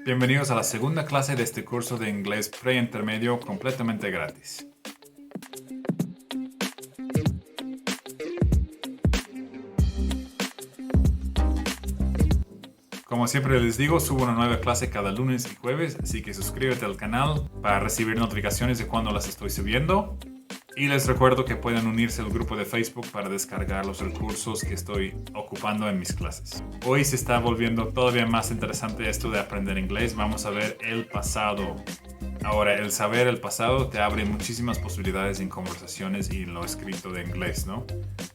Bienvenidos a la segunda clase de este curso de inglés pre-intermedio completamente gratis. Como siempre les digo, subo una nueva clase cada lunes y jueves, así que suscríbete al canal para recibir notificaciones de cuando las estoy subiendo. Y les recuerdo que pueden unirse al grupo de Facebook para descargar los recursos que estoy ocupando en mis clases. Hoy se está volviendo todavía más interesante esto de aprender inglés. Vamos a ver el pasado. Ahora, el saber el pasado te abre muchísimas posibilidades en conversaciones y en lo escrito de inglés, ¿no?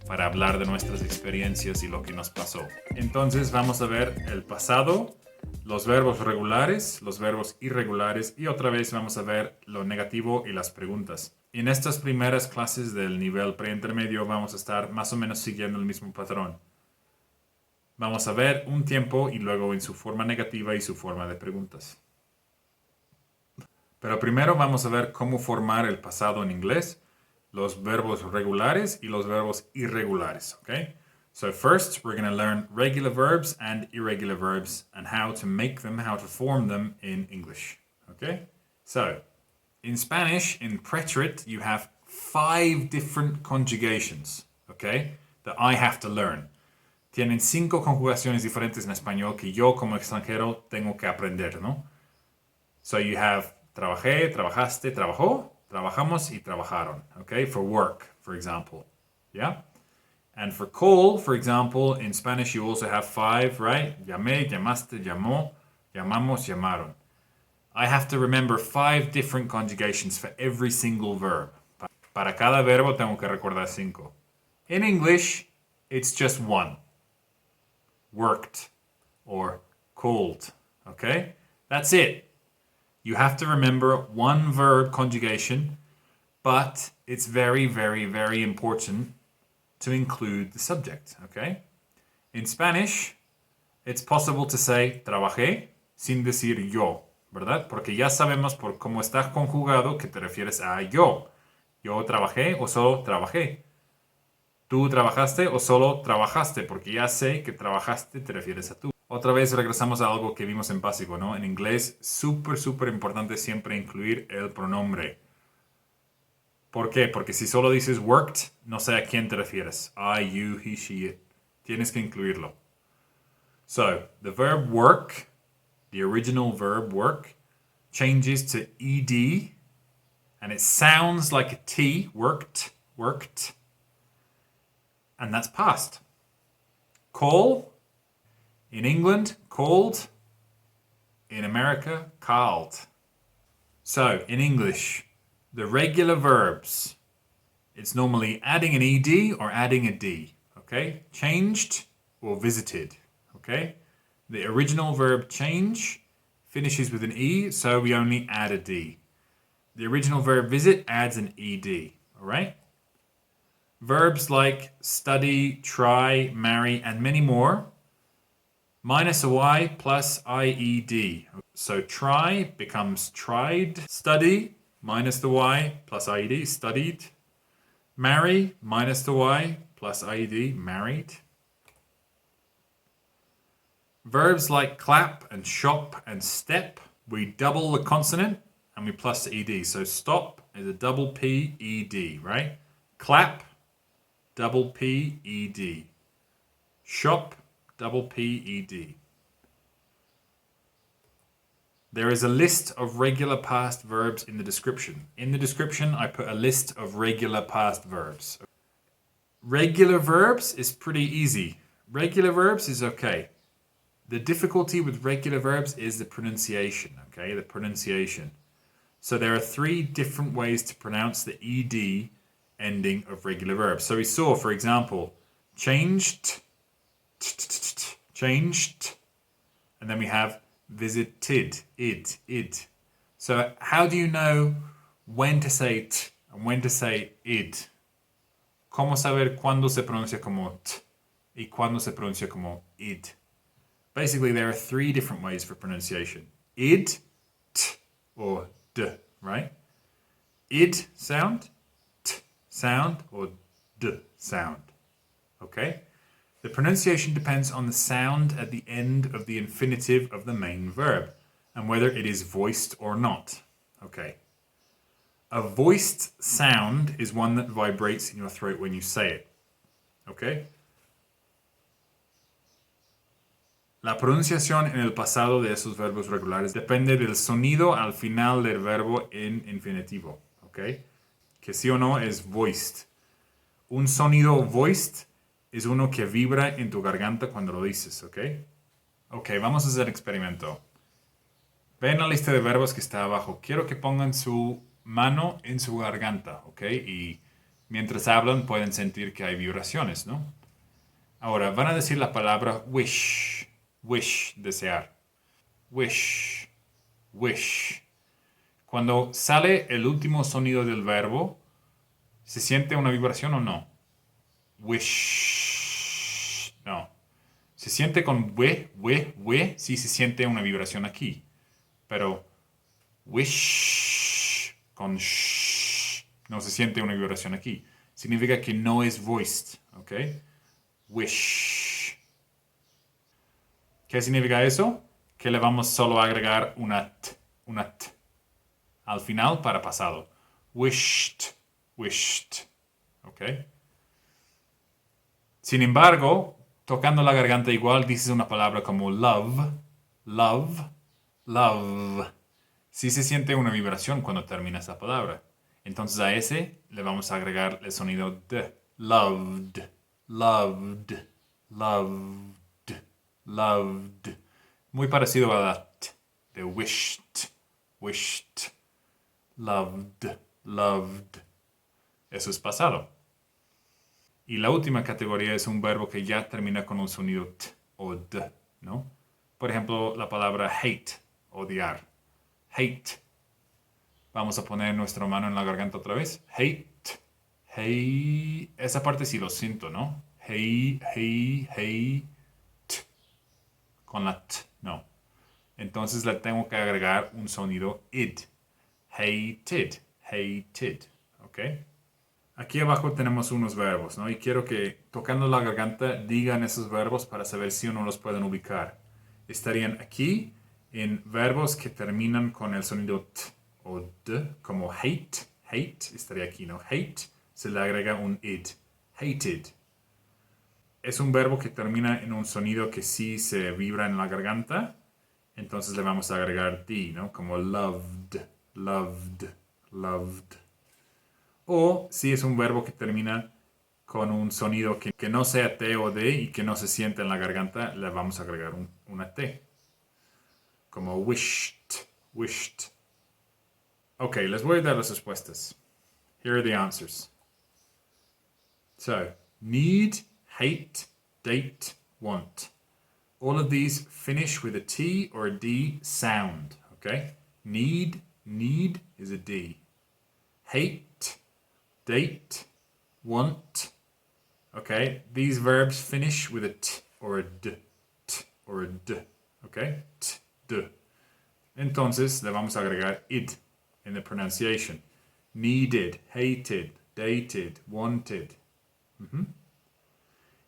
Para hablar de nuestras experiencias y lo que nos pasó. Entonces vamos a ver el pasado, los verbos regulares, los verbos irregulares y otra vez vamos a ver lo negativo y las preguntas. En estas primeras clases del nivel preintermedio vamos a estar más o menos siguiendo el mismo patrón. Vamos a ver un tiempo y luego en su forma negativa y su forma de preguntas. Pero primero vamos a ver cómo formar el pasado en inglés, los verbos regulares y los verbos irregulares, okay? So first, we're going to learn regular verbs and irregular verbs and how to make them, how to form them in English, okay? So, in Spanish, in preterite, you have 5 different conjugations, okay, that I have to learn. Tienen 5 conjugaciones diferentes en español que yo como extranjero tengo que aprender, ¿no? So you have trabajé, trabajaste, trabajó, trabajamos y trabajaron, okay, for work, for example, yeah? And for call, for example, in Spanish you also have 5, right? Llamé, llamaste, llamó, llamamos, llamaron. I have to remember 5 different conjugations for every single verb. Para cada verbo tengo que recordar 5. In English, it's just 1. Worked or called, okay? That's it. You have to remember 1 verb conjugation, but it's very, very, very important to include the subject, okay? In Spanish, it's possible to say trabajé sin decir yo, ¿verdad? Porque ya sabemos por cómo está conjugado que te refieres a yo. Yo trabajé o solo trabajé. Tú trabajaste o solo trabajaste, porque ya sé que trabajaste te refieres a tú. Otra vez regresamos a algo que vimos en básico, ¿no? En inglés, súper importante siempre incluir el pronombre. ¿Por qué? Porque si solo dices worked, no sé a quién te refieres. I, you, he, she, it. Tienes que incluirlo. So, the verb work, the original verb work, changes to ed, and it sounds like a T, worked, worked, and that's past. Call, in England, called, in America, called. So, in English, the regular verbs, it's normally adding an ed or adding a d, okay? Changed or visited, okay? The original verb change finishes with an e, so we only add a d. The original verb visit adds an ed, all right? Verbs like study, try, marry, and many more, minus a y plus ied. So try becomes tried, study, minus the y plus ied, studied. Marry, minus the y plus ied, married. Verbs like clap and shop and step, we double the consonant and we plus the ed. So stop is a double P, ed, right? Clap, double P, ed. Shop, double P, ed. There is a list of regular past verbs in the description. In the description, I put a list of regular past verbs. Regular verbs is pretty easy. Regular verbs is okay. The difficulty with regular verbs is the pronunciation, okay? The pronunciation. So there are 3 different ways to pronounce the ed ending of regular verbs. So we saw, for example, changed, changed, and then we have visited, id. So how do you know when to say t and when to say id? ¿Cómo saber cuándo se pronuncia como t y cuándo se pronuncia como id? Basically, there are 3 different ways for pronunciation. Id, t, or d, right? Id sound, t sound, or d sound, okay? The pronunciation depends on the sound at the end of the infinitive of the main verb. and whether it is voiced or not. Okay. A voiced sound is one that vibrates in your throat when you say it. Okay. La pronunciación en el pasado de esos verbos regulares depende del sonido al final del verbo en infinitivo. Okay. Que sí o no es voiced. Un sonido voiced es uno que vibra en tu garganta cuando lo dices, ¿ok? Ok, vamos a hacer el experimento. Ven la lista de verbos que está abajo. Quiero que pongan su mano en su garganta, ¿ok? Y mientras hablan pueden sentir que hay vibraciones, ¿no? Ahora, van a decir la palabra wish. Wish, desear. Wish. Wish. Cuando sale el último sonido del verbo, ¿se siente una vibración o no? Wish. No. Se siente con we, sí se siente una vibración aquí. Pero wish con sh no se siente una vibración aquí. Significa que no es voiced, ¿ok? Wish. ¿Qué significa eso? Que le vamos solo a agregar una t al final para pasado. Wished, wished, ¿ok? Sin embargo, tocando la garganta igual dices una palabra como love, love, love. Sí se siente una vibración cuando termina esa palabra. Entonces a ese le vamos a agregar el sonido d. Loved, loved, loved, loved. Muy parecido a la t de wished, wished, loved, loved. Eso es pasado. Y la última categoría es un verbo que ya termina con un sonido t o d, ¿no? Por ejemplo, la palabra hate, odiar. Hate. Vamos a poner nuestra mano en la garganta otra vez. Hate. Hey. Esa parte sí lo siento, ¿no? Hey, hey, hey. T. Con la t, no. Entonces le tengo que agregar un sonido id. Hated. Hated. ¿Ok? Aquí abajo tenemos unos verbos, ¿no? Y quiero que, tocando la garganta, digan esos verbos para saber si o no los pueden ubicar. Estarían aquí en verbos que terminan con el sonido t o d, como hate. Hate estaría aquí, ¿no? Hate, se le agrega un id. Hated. Es un verbo que termina en un sonido que sí se vibra en la garganta. Entonces le vamos a agregar d, ¿no? Como loved, loved, loved. O si es un verbo que termina con un sonido que no sea T o D y que no se siente en la garganta, le vamos a agregar una T. Como wished, wished. Ok, les voy a dar las respuestas. Here are the answers. So, need, hate, date, want. All of these finish with a T or a D sound, okay? Need is a D. Hate, date, want. Okay, these verbs finish with a t or a d, okay? T, d. Entonces le vamos a agregar id in the pronunciation. Needed, hated, dated, wanted.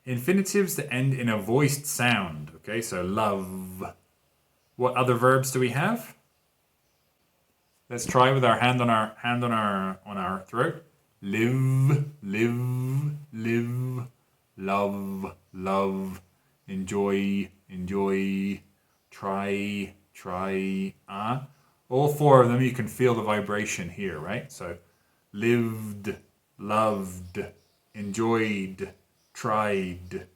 Infinitives that end in a voiced sound. Okay, so love. What other verbs do we have? Let's try with our hand on our throat. Live, live, live. Love, love. Enjoy, enjoy. Try, try. All four of them, you can feel the vibration here, right? So, lived, loved, enjoyed, tried.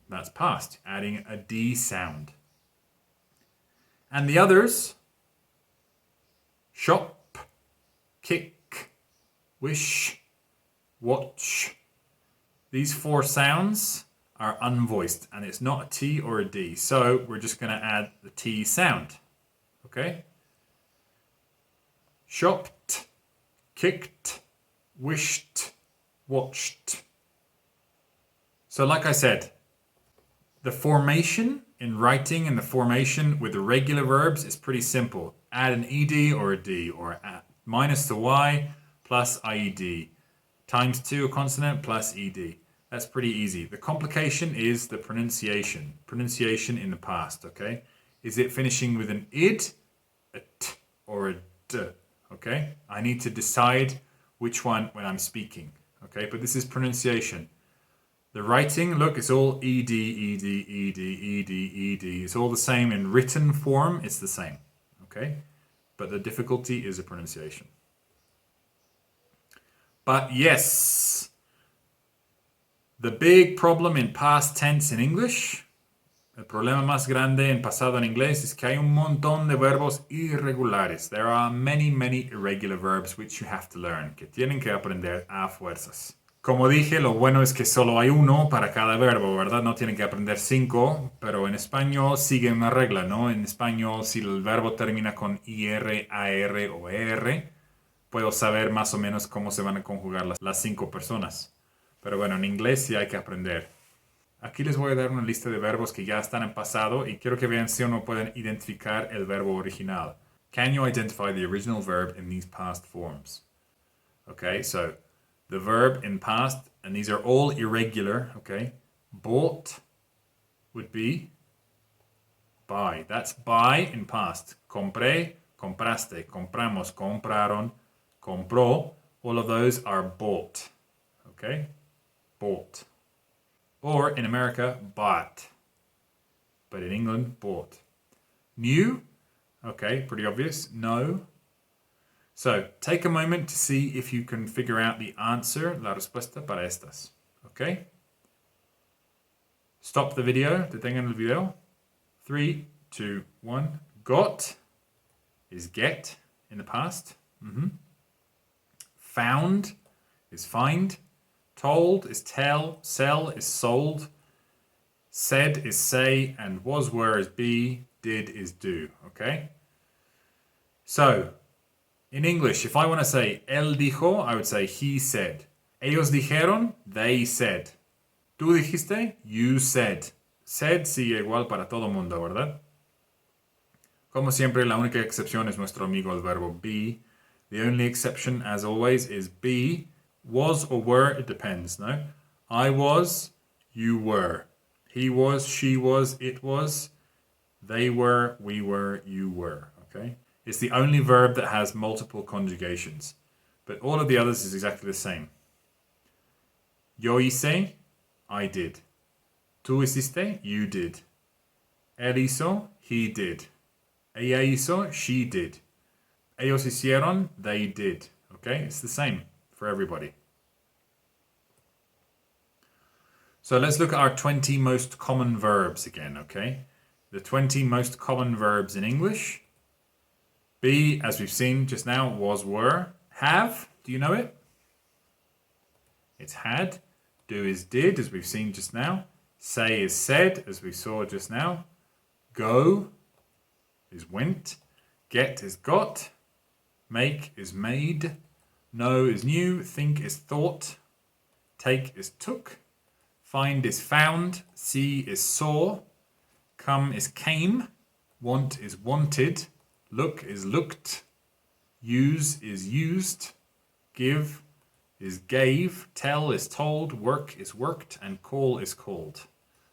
That's past, adding a D sound. And the others, shop, kick, wish, watch. These four sounds are unvoiced, and it's not a T or a D. So we're just going to add the T sound. Okay? Shopped, kicked, wished, watched. So like I said, the formation in writing and the formation with the regular verbs is pretty simple. Add an ED or a D, or minus the Y plus IED, times 2 a consonant plus ED. That's pretty easy. The complication is the pronunciation in the past, okay? Is it finishing with an id, a t, or a d? Okay, I need to decide which one when I'm speaking. Okay, but this is pronunciation. The writing, look, it's all ed, ed, ed, ed, ed. It's all the same in written form. It's the same. Okay, but the difficulty is the pronunciation. But yes, the big problem in past tense in English, el problema más grande en pasado en inglés es que hay un montón de verbos irregulares. There are many, many irregular verbs which you have to learn, que tienen que aprender a fuerzas. Como dije, lo bueno es que solo hay uno para cada verbo, ¿verdad? No tienen que aprender 5, pero en español sigue una regla, ¿no? En español, si el verbo termina con IR, AR o ER, puedo saber más o menos cómo se van a conjugar las 5 personas. Pero bueno, en inglés sí hay que aprender. Aquí les voy a dar una lista de verbos que ya están en pasado y quiero que vean si o no pueden identificar el verbo original. Can you identify the original verb in these past forms? Okay, so the verb in past, and these are all irregular, okay? Bought would be buy. That's buy in past. Compré, compraste, compramos, compraron, compró. All of those are bought, okay? Bought. Or in America, bought. But in England, bought. New, okay, pretty obvious. No. So, take a moment to see if you can figure out the answer, la respuesta para estas. Okay? Stop the video, detengan el video. 3, 2, 1. Got is get in the past. Found is find. Told is tell. Sell is sold. Said is say. And was, were is be. Did is do. Okay? So, in English, if I want to say él dijo, I would say he said. Ellos dijeron, they said. Tú dijiste, you said. Said sigue igual para todo mundo, ¿verdad? Como siempre, la única excepción es nuestro amigo el verbo be. The only exception, as always, is be. Was or were, it depends, no? I was, you were. He was, she was, it was. They were, we were, you were, okay? It's the only verb that has multiple conjugations. But all of the others is exactly the same. Yo hice, I did. Tú hiciste, you did. Él hizo, he did. Ella hizo, she did. Ellos hicieron, they did. Okay? It's the same for everybody. So let's look at our 20 most common verbs again, okay? The 20 most common verbs in English. Be, as we've seen just now, was, were. Have, do you know it? It's had. Do is did, as we've seen just now. Say is said, as we saw just now. Go is went. Get is got. Make is made. Know is knew. Think is thought. Take is took. Find is found. See is saw. Come is came. Want is wanted. Look is looked. Use is used. Give is gave. Tell is told. Work is worked. And call is called.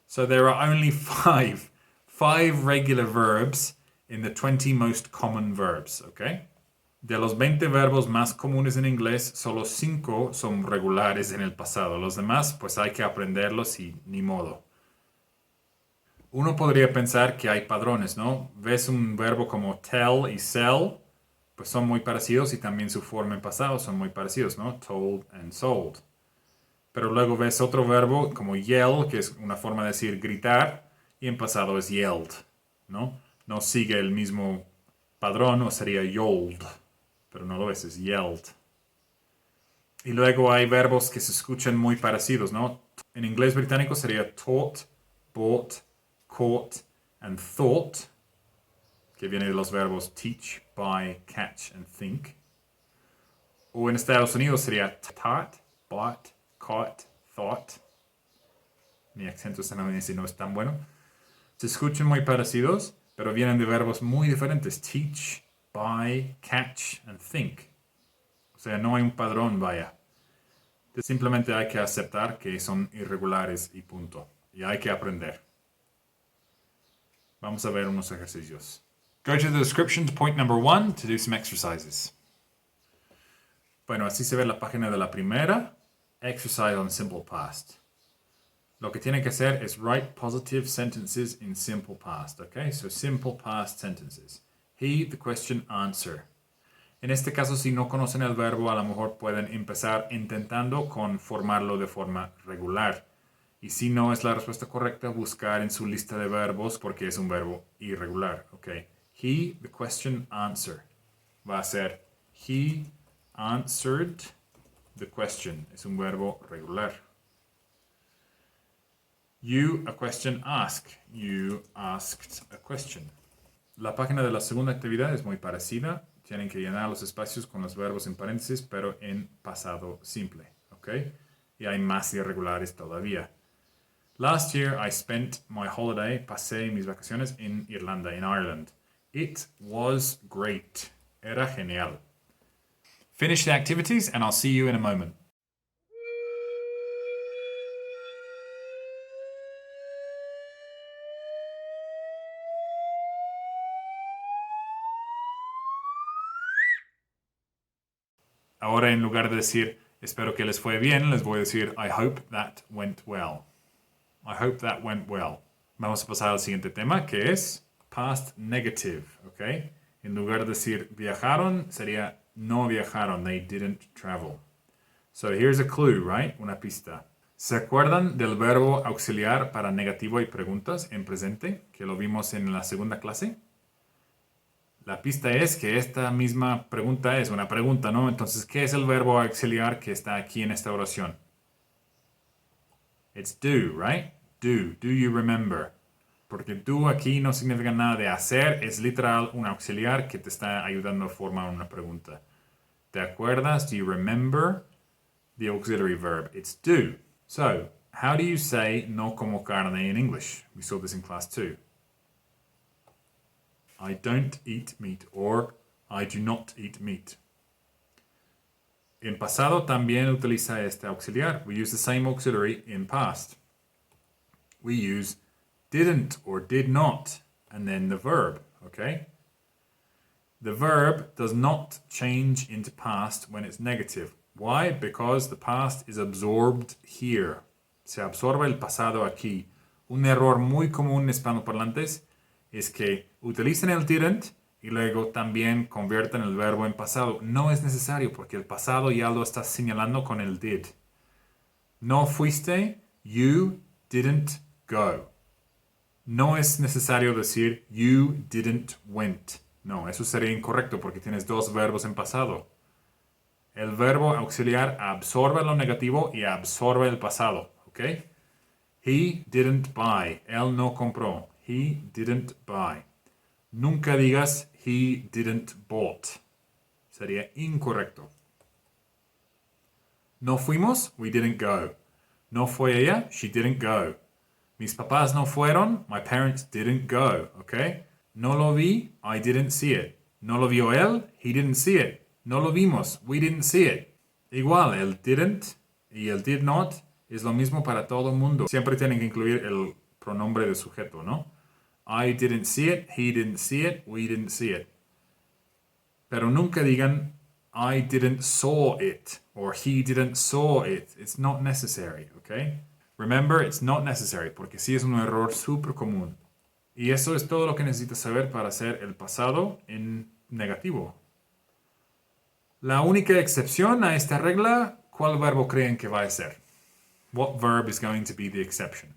So there are only five regular verbs in the 20 most common verbs, okay? De los 20 verbos más comunes en inglés, solo 5 son regulares en el pasado. Los demás, pues hay que aprenderlos y ni modo. Uno podría pensar que hay padrones, ¿no? Ves un verbo como tell y sell, pues son muy parecidos y también su forma en pasado son muy parecidos, ¿no? Told and sold. Pero luego ves otro verbo como yell, que es una forma de decir gritar, y en pasado es yelled, ¿no? No sigue el mismo padrón, o sería yelled, pero no lo es yelled. Y luego hay verbos que se escuchan muy parecidos, ¿no? En inglés británico sería taught, bought, caught, and thought, que viene de los verbos teach, buy, catch, and think. O en Estados Unidos sería taught, bought, caught, thought. Mi acento estadounidense no es tan bueno. Se escuchan muy parecidos, pero vienen de verbos muy diferentes. Teach, buy, catch, and think. O sea, no hay un padrón, vaya. Simplemente hay que aceptar que son irregulares y punto. Y hay que aprender. Vamos a ver unos ejercicios. Go to the description to point number 1 to do some exercises. Bueno, así se ve la página de la primera. Exercise on simple past. Lo que tiene que hacer es write positive sentences in simple past, okay? So simple past sentences. He, the question, answer. En este caso, si no conocen el verbo, a lo mejor pueden empezar intentando con formarlo de forma regular. Y si no es la respuesta correcta, buscar en su lista de verbos porque es un verbo irregular, okay? He, the question, answer. Va a ser he answered the question. Es un verbo regular. You, a question, ask. You asked a question. La página de la segunda actividad es muy parecida. Tienen que llenar los espacios con los verbos en paréntesis, pero en pasado simple, ¿ok? Y hay más irregulares todavía. Last year I spent my holiday, pasé mis vacaciones en Irlanda, in Ireland. It was great. Era genial. Finish the activities and I'll see you in a moment. Ahora en lugar de decir espero que les fue bien, les voy a decir I hope that went well. I hope that went well. Vamos a pasar al siguiente tema que es past negative, ¿ok? En lugar de decir viajaron, sería no viajaron, they didn't travel. So here's a clue, right? Una pista. ¿Se acuerdan del verbo auxiliar para negativo y preguntas en presente que lo vimos en la segunda clase? La pista es que esta misma pregunta es una pregunta, ¿no? Entonces, ¿qué es el verbo auxiliar que está aquí en esta oración? It's do, right? Do. Do you remember? Porque do aquí no significa nada de hacer, es literal un auxiliar que te está ayudando a formar una pregunta. ¿Te acuerdas? Do you remember the auxiliary verb? It's do. So, how do you say no como carne in English? We saw this in class 2. I don't eat meat or I do not eat meat. En pasado también utiliza este auxiliar. We use the same auxiliary in past. We use didn't or did not and then the verb, okay? The verb does not change into past when it's negative. Why? Because the past is absorbed here. Se absorbe el pasado aquí. Un error muy común en hispanoparlantes es que utilizan el didn't y luego también convierten el verbo en pasado. No es necesario porque el pasado ya lo estás señalando con el did. No fuiste, you didn't go. No es necesario decir you didn't went. No, eso sería incorrecto porque tienes dos verbos en pasado. El verbo auxiliar absorbe lo negativo y absorbe el pasado, ¿ok? He didn't buy. Él no compró. He didn't buy. Nunca digas he didn't bought. Sería incorrecto. No fuimos, we didn't go. No fue ella, she didn't go. Mis papás no fueron, my parents didn't go, ¿ok? No lo vi, I didn't see it. No lo vio él, he didn't see it. No lo vimos, we didn't see it. Igual, el didn't y el did not es lo mismo para todo el mundo. Siempre tienen que incluir el pronombre de sujeto, ¿no? I didn't see it, he didn't see it, we didn't see it. Pero nunca digan I didn't saw it or he didn't saw it. It's not necessary, okay? Remember, it's not necessary porque sí es un error súper común. Y eso es todo lo que necesitas saber para hacer el pasado en negativo. La única excepción a esta regla, ¿cuál verbo creen que va a ser? What verb is going to be the exception?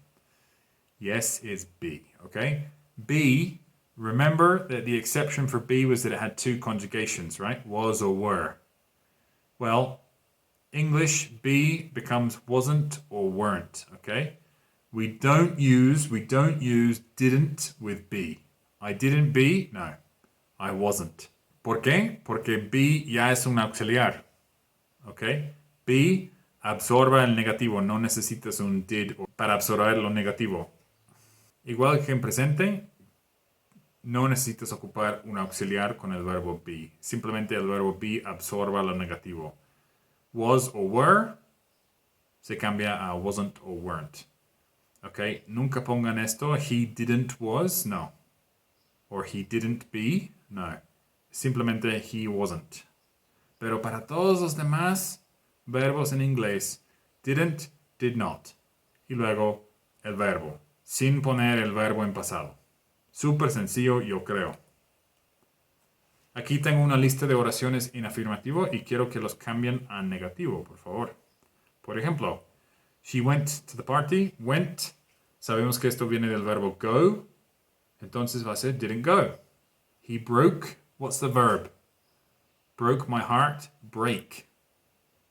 Yes, is be, okay? Be, remember that the exception for be was that it had two conjugations, right? Was or were. Well, English, be becomes wasn't or weren't, okay? We don't use didn't with be. I didn't be, no, I wasn't. ¿Por qué? Porque be ya es un auxiliar, okay? Be absorba el negativo, no necesitas un did para absorber lo negativo. Igual que en presente, no necesitas ocupar un auxiliar con el verbo be. Simplemente el verbo be absorba lo negativo. Was or were se cambia a wasn't or weren't. ¿Ok? Nunca pongan esto, he didn't was, no. or he didn't be. No, simplemente he wasn't. Pero para todos los demás verbos en inglés, didn't, did not. Y luego el verbo, sin poner el verbo en pasado. Súper sencillo, yo creo. Aquí tengo una lista de oraciones en afirmativo y quiero que los cambien a negativo, por favor. Por ejemplo, she went to the party. Went. Sabemos que esto viene del verbo go. Entonces va a ser didn't go. He broke. What's the verb? Broke my heart. Break.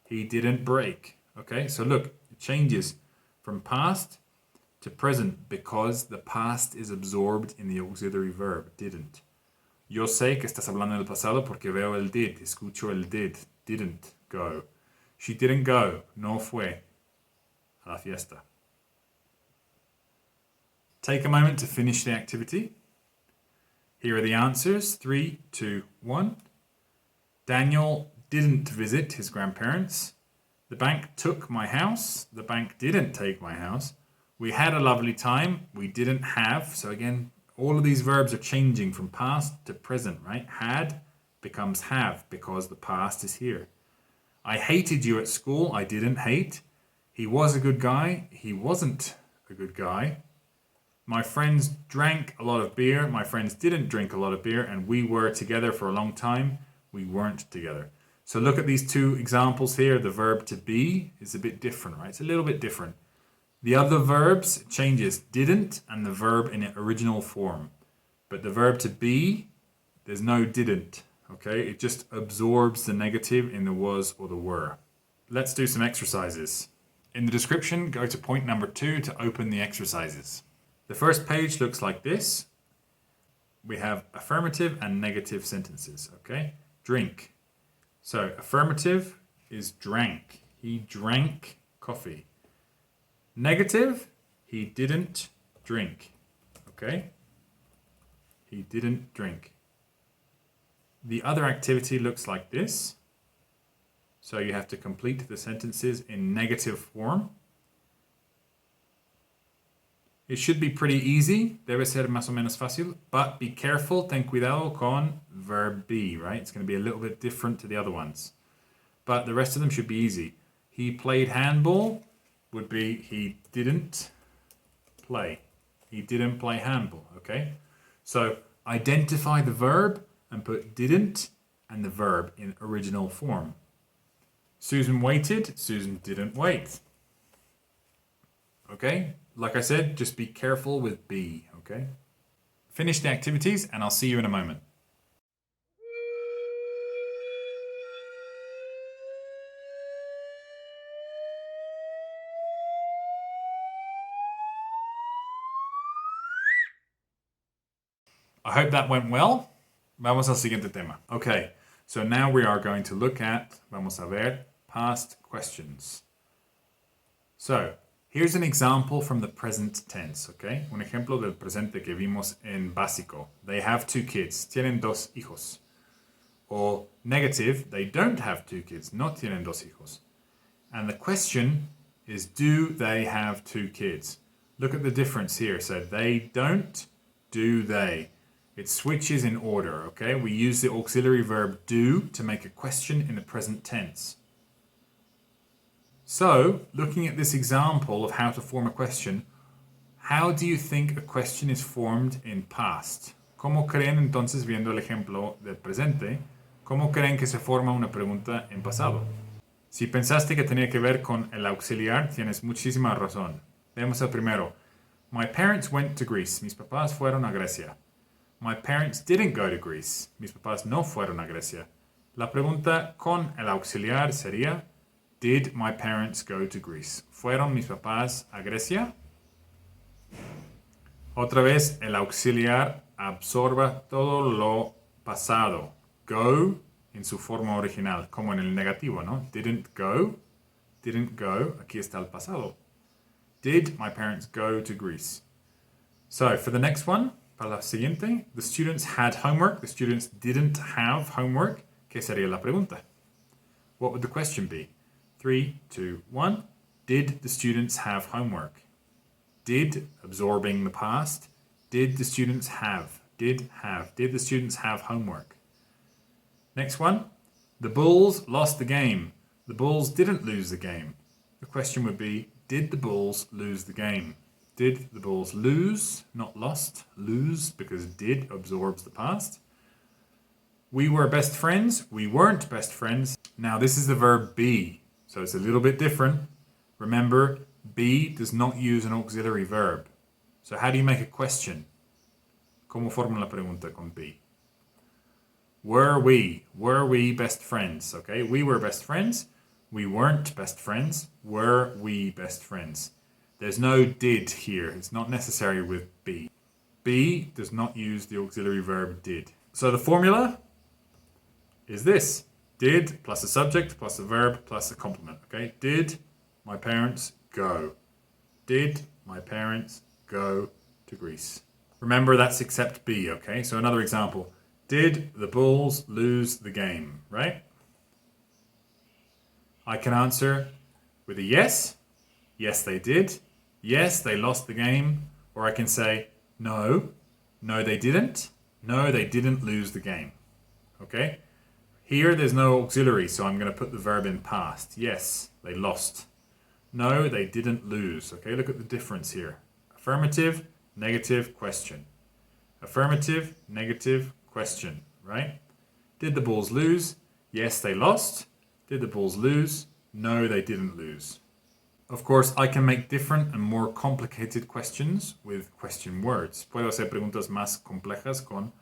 He didn't break. Okay, so look, it changes from past to present because the past is absorbed in the auxiliary verb, didn't. Yo sé que estás hablando del pasado porque veo el did, escucho el did, didn't go. She didn't go, no fue a la fiesta. Take a moment to finish the activity. Here are the answers, 3, 2, 1. Daniel didn't visit his grandparents. The bank took my house. The bank didn't take my house. We had a lovely time. We didn't have. So again, all of these verbs are changing from past to present, right? Had becomes have because the past is here. I hated you at school. I didn't hate. He was a good guy. He wasn't a good guy. My friends drank a lot of beer. My friends didn't drink a lot of beer. And we were together for a long time. We weren't together. So look at these two examples here. The verb to be is a bit different, right? It's a little bit different. The other verbs changes didn't and the verb in its original form. But the verb to be, there's no didn't, okay? It just absorbs the negative in the was or the were. Let's do some exercises. In the description, go to point number 2 to open the exercises. The first page looks like this. We have affirmative and negative sentences, okay? Drink. So affirmative is drank. He drank coffee. Negative, he didn't drink. Okay? He didn't drink. The other activity looks like this. So you have to complete the sentences in negative form. It should be pretty easy. Debe ser más o menos fácil. But be careful. Ten cuidado con verb be, right? It's going to be a little bit different to the other ones. But the rest of them should be easy. He played handball would be he didn't play. He didn't play handball, okay? So identify the verb and put didn't and the verb in original form. Susan waited. Susan didn't wait. Okay? Like I said, just be careful with be, okay? Finish the activities and I'll see you in a moment. I hope that went well. Vamos al siguiente tema. Okay, so now we are going to look at, vamos a ver, past questions. So, here's an example from the present tense, okay? Un ejemplo del presente que vimos en básico. They have 2 kids. Tienen 2 hijos. Or negative, they don't have 2 kids. No tienen 2 hijos. And the question is, do they have 2 kids? Look at the difference here. So they don't, do they. It switches in order, okay? We use the auxiliary verb do to make a question in the present tense. So, looking at this example of how to form a question, how do you think a question is formed in past? ¿Cómo creen entonces, viendo el ejemplo del presente, cómo creen que se forma una pregunta en pasado? Si pensaste que tenía que ver con el auxiliar, tienes muchísima razón. Veamos el primero. My parents went to Greece. Mis papás fueron a Grecia. My parents didn't go to Greece. Mis papás no fueron a Grecia. La pregunta con el auxiliar sería, did my parents go to Greece? ¿Fueron mis papás a Grecia? Otra vez, el auxiliar absorba todo lo pasado. Go en su forma original, como en el negativo, ¿no? Didn't go. Aquí está el pasado. Did my parents go to Greece? So, for the next one, para la siguiente, the students had homework. The students didn't have homework. ¿Qué sería la pregunta? What would the question be? 3, 2, 1. Did the students have homework? Did, absorbing the past. Did the students have? Did have. Did the students have homework? Next one. The Bulls lost the game. The Bulls didn't lose the game. The question would be, did the Bulls lose the game? Did the Bulls lose, not lost, lose, because did absorbs the past. We were best friends. We weren't best friends. Now this is the verb be, so it's a little bit different. Remember, be does not use an auxiliary verb. So how do you make a question? ¿Cómo forman la pregunta con be? Were we best friends? Okay, we were best friends. We weren't best friends. Were we best friends? There's no did here. It's not necessary with be. Be does not use the auxiliary verb did. So the formula is this. Did plus a subject plus a verb plus a complement. Okay, did my parents go? Did my parents go to Greece? Remember, that's except be, okay? So another example. Did the Bulls lose the game, right? I can answer with a yes. Yes, they did. Yes, they lost the game. Or I can say, no. No, they didn't. No, they didn't lose the game. Okay? Here, there's no auxiliary, so I'm going to put the verb in past. Yes, they lost. No, they didn't lose. Okay, look at the difference here. Affirmative, negative, question. Affirmative, negative, question, right? Did the Bulls lose? Yes, they lost. Did the Bulls lose? No, they didn't lose. Of course, I can make different and more complicated questions with question words. Puedo hacer preguntas más complejas con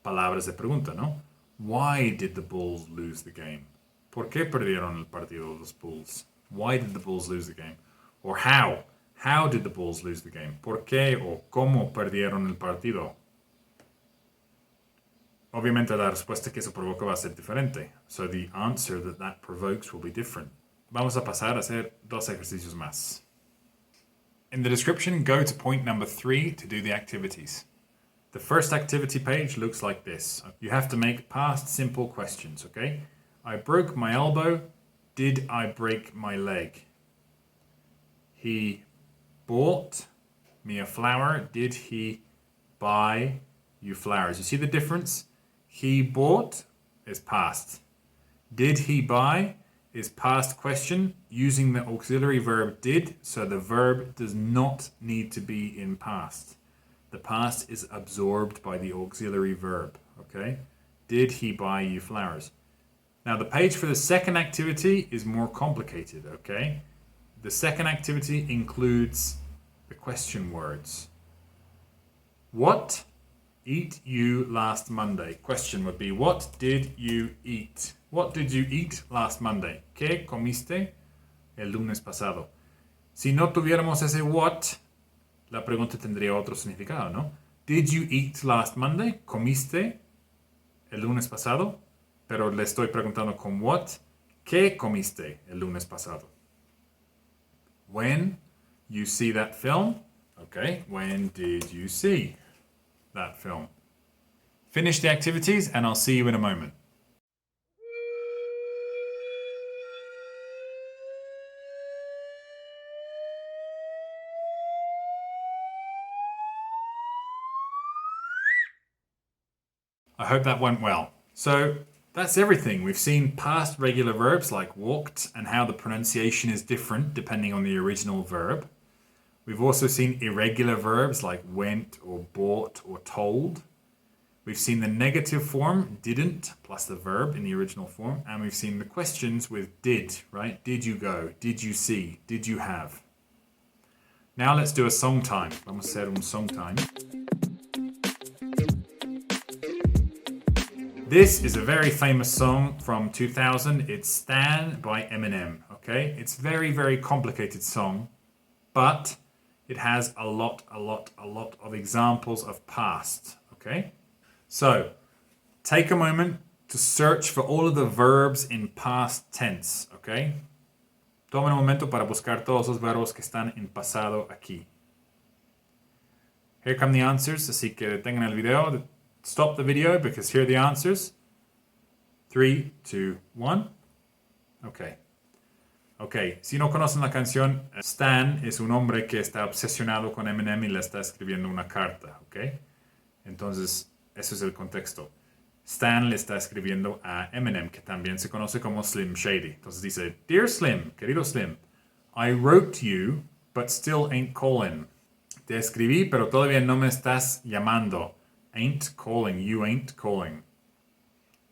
palabras de pregunta, ¿no? Why did the Bulls lose the game? ¿Por qué perdieron el partido los Bulls? Why did the Bulls lose the game? Or how? How did the Bulls lose the game? ¿Por qué o cómo perdieron el partido? Obviamente la respuesta que eso provoca va a ser diferente. So the answer that provokes will be different. Vamos a pasar a hacer dos ejercicios más. In the description, go to point number 3 to do the activities. The first activity page looks like this. You have to make past simple questions, okay? I broke my elbow. Did I break my leg? He bought me a flower. Did he buy you flowers? You see the difference? He bought is past. Did he buy is past question using the auxiliary verb did, so the verb does not need to be in past. The past is absorbed by the auxiliary verb, okay? Did he buy you flowers? Now the page for the second activity is more complicated, okay? The second activity includes the question words. What eat you last Monday? Question would be, what did you eat? What did you eat last Monday? ¿Qué comiste el lunes pasado? Si no tuviéramos ese what, la pregunta tendría otro significado, ¿no? Did you eat last Monday? ¿Comiste el lunes pasado? Pero le estoy preguntando con what. ¿Qué comiste el lunes pasado? When you see that film. Okay, when did you see that film? Finish the activities and I'll see you in a moment. I hope that went well. So that's everything. We've seen past regular verbs like walked and how the pronunciation is different depending on the original verb. We've also seen irregular verbs like went or bought or told. We've seen the negative form, didn't, plus the verb in the original form. And we've seen the questions with did, right? Did you go? Did you see? Did you have? Now let's do a song time. Vamos a hacer un song time. This is a very famous song from 2000. It's Stan by Eminem, okay? It's very, very complicated song, but it has a lot of examples of past, okay? So, take a moment to search for all of the verbs in past tense, okay? Tomen un momento para buscar todos los verbos que están en pasado aquí. Here come the answers, así que detengan el video. Stop the video because here are the answers. 3, 2, 1. Ok, si no conocen la canción, Stan es un hombre que está obsesionado con Eminem y le está escribiendo una carta, ok? Entonces, eso es el contexto. Stan le está escribiendo a Eminem, que también se conoce como Slim Shady. Entonces dice, Dear Slim, querido Slim, I wrote you, but still ain't calling. Te escribí, pero todavía no me estás llamando. Ain't calling, you ain't calling.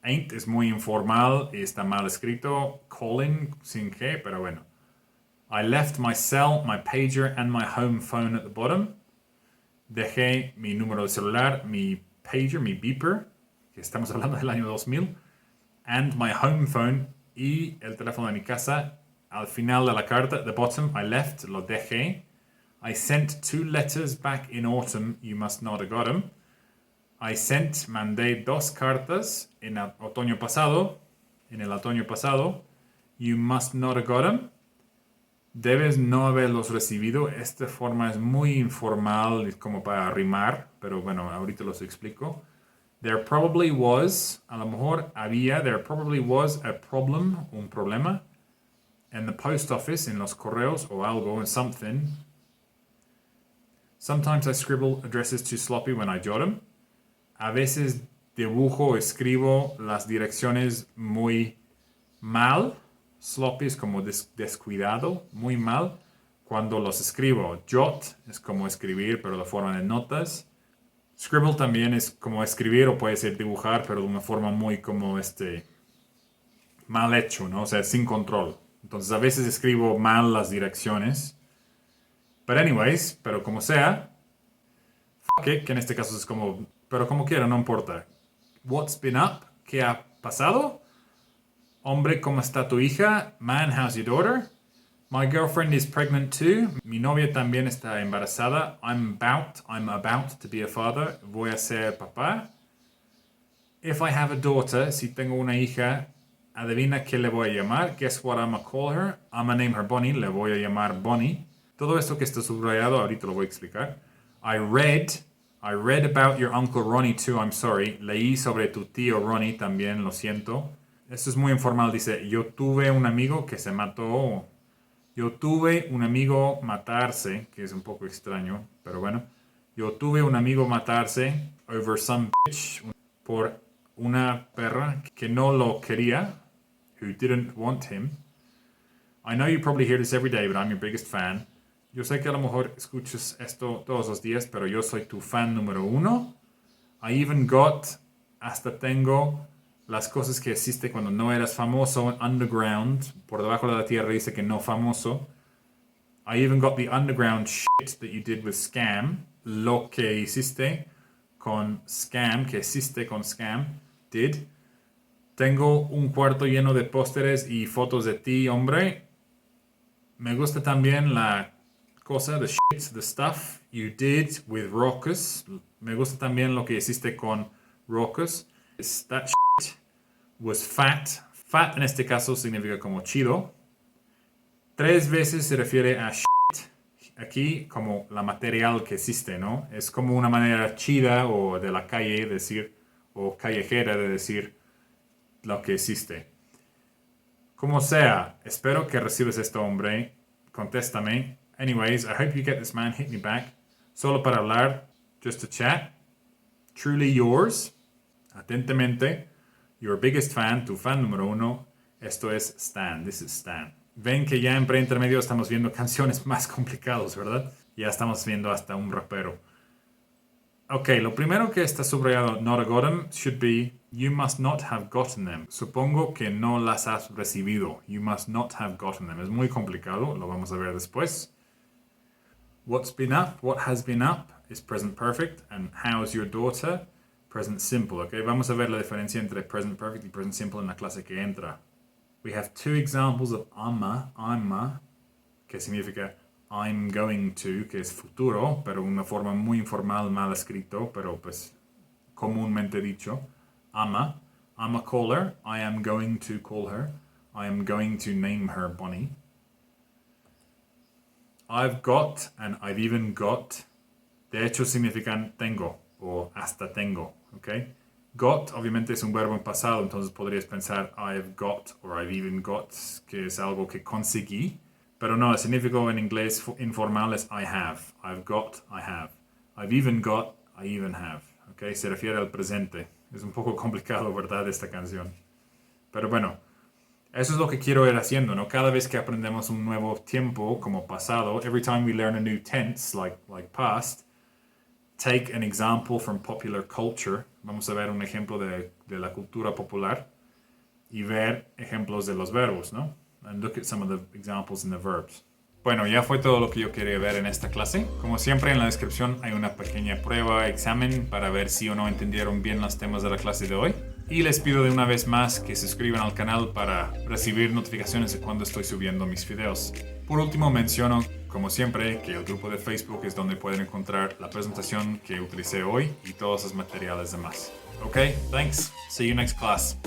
Ain't es muy informal y está mal escrito. Calling sin G, pero bueno. I left my cell, my pager, and my home phone at the bottom. Dejé mi número de celular, mi pager, mi beeper, que estamos hablando del año 2000, and my home phone y el teléfono de mi casa. Al final de la carta, the bottom, I left, lo dejé. I sent 2 letters back in autumn, you must not have got them. I sent, mandé 2 cartas en el otoño pasado, you must not have got them. Debes no haberlos recibido. Esta forma es muy informal, como para rimar, pero bueno, ahorita los explico. There probably was, a lo mejor había, there probably was a problem, un problema, in the post office, en los correos, o algo, en something. Sometimes I scribble addresses too sloppy when I jot them. A veces dibujo o escribo las direcciones muy mal. Sloppy es como descuidado, muy mal, cuando los escribo. Jot es como escribir, pero de forma de notas. Scribble también es como escribir o puede ser dibujar, pero de una forma muy como mal hecho, ¿no? O sea, sin control. Entonces a veces escribo mal las direcciones. But anyways, pero como sea, fuck it, que en este caso es como, pero como quiera, no importa. What's been up? ¿Qué ha pasado? Hombre, ¿cómo está tu hija? Man, how's your daughter? My girlfriend is pregnant too. Mi novia también está embarazada. I'm about to be a father. Voy a ser papá. If I have a daughter, si tengo una hija, adivina qué le voy a llamar. Guess what I'm gonna call her? I'm gonna name her Bonnie. Le voy a llamar Bonnie. Todo esto que está subrayado, ahorita lo voy a explicar. I read about your uncle Ronnie too, I'm sorry. Leí sobre tu tío Ronnie también, lo siento. Esto es muy informal, dice, yo tuve un amigo que se mató. Yo tuve un amigo matarse, que es un poco extraño, pero bueno. Yo tuve un amigo matarse over some bitch, por una perra que no lo quería, who didn't want him. I know you probably hear this every day, but I'm your biggest fan. Yo sé que a lo mejor escuchas esto todos los días, pero yo soy tu fan número 1. I even got, hasta tengo las cosas que hiciste cuando no eras famoso, underground, por debajo de la tierra dice que no famoso. I even got the underground shit that you did with Scam, lo que hiciste con Scam, did. Tengo un cuarto lleno de pósteres y fotos de ti, hombre. Me gusta también la cosa, the shit, the stuff you did with Raucus. Me gusta también lo que hiciste con Raucus. That shit was fat. Fat en este caso significa como chido. 3 veces se refiere a shit aquí como la material que existe, ¿no? Es como una manera chida o de la calle decir, o callejera de decir lo que existe. Como sea, espero que recibes esto, hombre. Contéstame. Anyways, I hope you get this, man. Hit me back. Solo para hablar, just to chat. Truly yours. Atentamente, your biggest fan, tu fan número 1. Esto es Stan. This is Stan. Ven que ya en pre-intermedio estamos viendo canciones más complicadas, ¿verdad? Ya estamos viendo hasta un rapero. Ok, lo primero que está subrayado, not have gotten, should be, you must not have gotten them. Supongo que no las has recibido. You must not have gotten them. Es muy complicado, lo vamos a ver después. What's been up, what has been up is present perfect, and how's your daughter? Present simple, ok? Vamos a ver la diferencia entre present perfect y present simple en la clase que entra. We have 2 examples of I'm, que significa I'm going to, que es futuro, pero una forma muy informal, mal escrito, pero pues comúnmente dicho. I'm a caller, I am going to call her, I am going to name her Bonnie. I've got and I've even got, de hecho significan tengo o hasta tengo, ¿ok? Got obviamente es un verbo en pasado, entonces podrías pensar I've got or I've even got, que es algo que conseguí. Pero no, el significado en inglés informal es I have. I've got, I have. I've even got, I even have. ¿ok? Se refiere al presente. Es un poco complicado, ¿verdad? Esta canción. Pero bueno, eso es lo que quiero ir haciendo, ¿no? Cada vez que aprendemos un nuevo tiempo, como pasado, every time we learn a new tense, like past, take an example from popular culture. Vamos a ver un ejemplo de la cultura popular y ver ejemplos de los verbos, ¿no? And look at some of the examples in the verbs. Bueno, ya fue todo lo que yo quería ver en esta clase. Como siempre, en la descripción hay una pequeña prueba, examen, para ver si o no entendieron bien los temas de la clase de hoy. Y les pido de una vez más que se suscriban al canal para recibir notificaciones de cuando estoy subiendo mis videos. Por último, menciono, como siempre, que el grupo de Facebook es donde pueden encontrar la presentación que utilicé hoy y todos los materiales demás. Ok, thanks. See you next class.